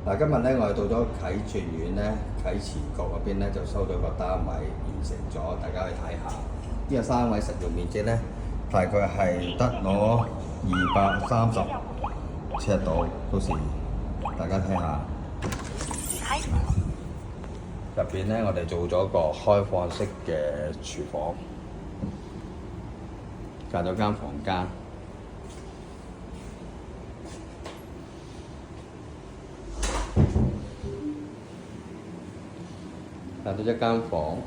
嗱，今日咧我哋到咗啟泉苑咧，啟慈閣嗰邊咧就收到個單位完成咗，大家去睇下。呢個單位實用面積咧，大概係得攞230尺度，到時大家睇下。入邊咧，我哋做咗個開放式嘅廚房，隔咗間房間。隔到一間房，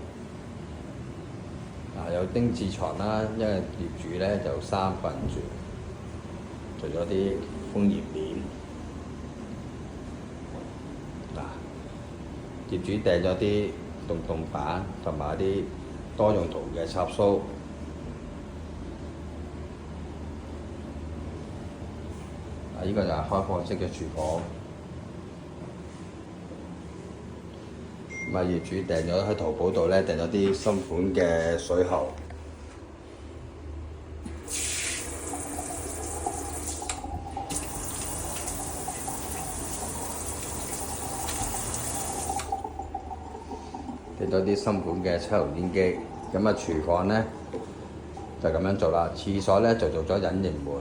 有丁字床啦，因為業主咧就3個人住，做咗啲風檐簾。業主訂咗啲洞板同埋啲多用途嘅插蘇。呢個就係開放式嘅廚房。業主訂咗喺淘寶度咧訂咗啲新款嘅水喉。訂咗啲新款嘅抽油煙機。咁廚房咧就咁樣做啦。廁所咧就做咗隱形門。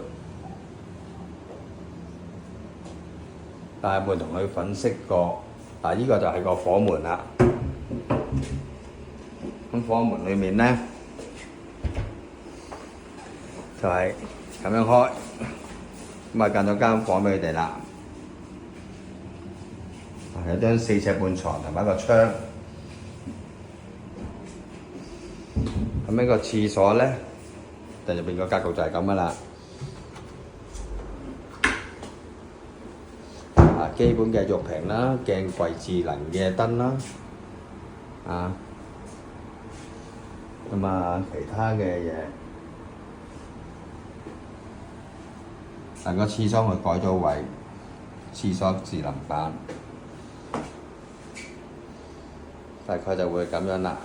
大門同佢粉飾過。呢個就係個火門啦。咁火門裏面咧就係咁樣開，咁間咗間房俾佢哋啦。有張4尺半床同埋一個窗。咁呢個廁所咧，入邊個格局就係咁噶啦。基本嘅玉屏啦、鏡櫃智能嘅燈啦，其他嘅嘢，個廁所我改咗位，廁所智能版，大概就會咁樣啦。